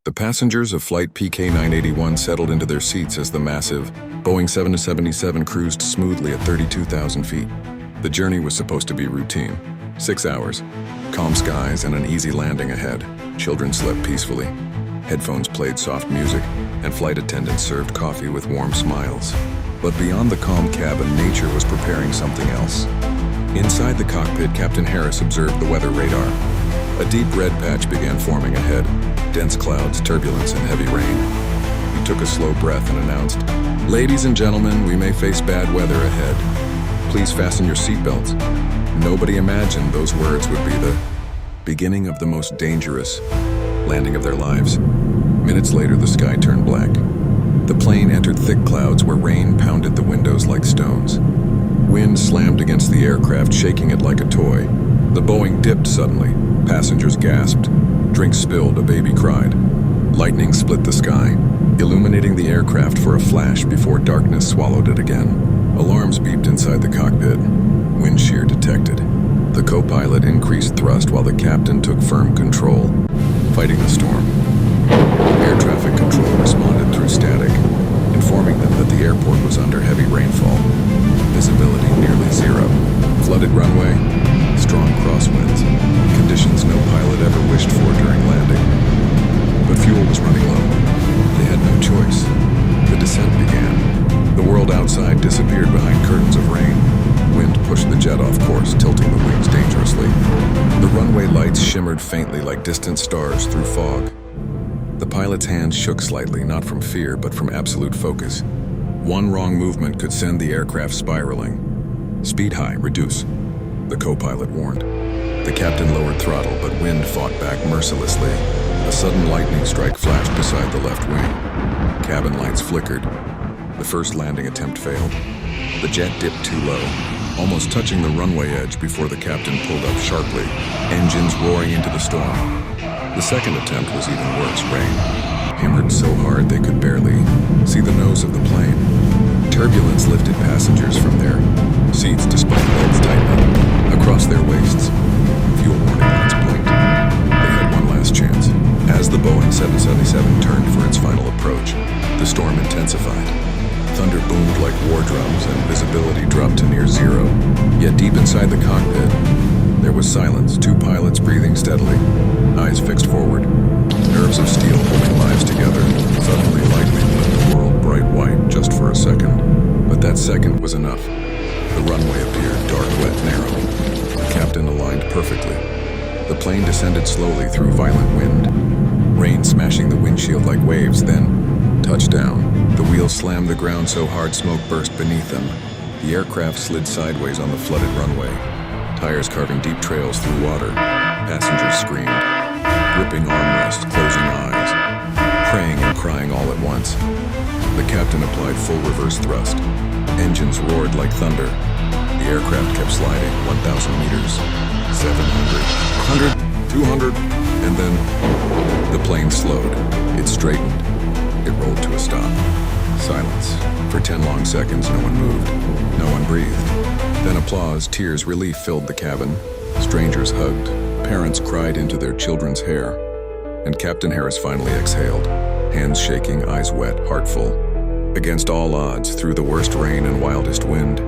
The passengers of Flight PK-981 settled into their seats as the massive Boeing 777 cruised smoothly at 32,000 feet. The journey was supposed to be routine. 6 hours, calm skies, and an easy landing ahead. Children slept peacefully. Headphones played soft music, and flight attendants served coffee with warm smiles. But beyond the calm cabin, nature was preparing something else. Inside the cockpit, Captain Harris observed the weather radar. A deep red patch began forming ahead. Dense clouds, turbulence, and heavy rain. He took a slow breath and announced, "Ladies and gentlemen, we may face bad weather ahead. Please fasten your seatbelts." Nobody imagined those words would be the beginning of the most dangerous landing of their lives. Minutes later, the sky turned black. The plane entered thick clouds where rain pounded the windows like stones. Wind slammed against the aircraft, shaking it like a toy. The Boeing dipped suddenly. Passengers gasped. Drinks spilled, a baby cried. Lightning split the sky, illuminating the aircraft for a flash before darkness swallowed it again. Alarms beeped inside the cockpit. Wind shear detected. The co-pilot increased thrust while the captain took firm control, fighting the storm. Air traffic control responded through static, informing them that the airport was under heavy rainfall. Visibility nearly zero. Flooded runway, strong crosswinds. Conditions no pilot ever wished for during landing. But fuel was running low. They had no choice. The descent began. The world outside disappeared behind curtains of rain. Wind pushed the jet off course, tilting the wings dangerously. The runway lights shimmered faintly like distant stars through fog. The pilot's hands shook slightly, not from fear, but from absolute focus. One wrong movement could send the aircraft spiraling. "Speed high, reduce," the co-pilot warned. The captain lowered throttle, but wind fought back mercilessly. A sudden lightning strike flashed beside the left wing. Cabin lights flickered. The first landing attempt failed. The jet dipped too low, almost touching the runway edge before the captain pulled up sharply, engines roaring into the storm. The second attempt was even worse. Rain hammered so hard they could barely see the nose of the plane. Turbulence lifted passengers from their seats despite belts tightening across their waists. Fuel warning lights blinked. They had one last chance. As the Boeing 777 turned for its final approach, the storm intensified. Thunder boomed like war drums and visibility dropped to near zero. Yet deep inside the cockpit, there was silence, 2 pilots breathing steadily, eyes fixed forward, nerves of steel holding lives together. Suddenly lightning lit the world bright white just for a second. But that second was enough. The runway appeared, dark, wet, narrow. The captain aligned perfectly. The plane descended slowly through violent wind, rain smashing the windshield like waves, then touchdown. The wheels slammed the ground so hard smoke burst beneath them. The aircraft slid sideways on the flooded runway, tires carving deep trails through water. Passengers screamed, gripping armrests, closing eyes, praying and crying all at once. The captain applied full reverse thrust. Engines roared like thunder. The aircraft kept sliding, 1,000 meters, 700, 100, 200, and then the plane slowed. It straightened. It rolled to a stop. Silence. For 10 long seconds, no one moved. No one breathed. Then applause, tears, relief filled the cabin. Strangers hugged. Parents cried into their children's hair. And Captain Harris finally exhaled, hands shaking, eyes wet, heart full. Against all odds, through the worst rain and wildest wind,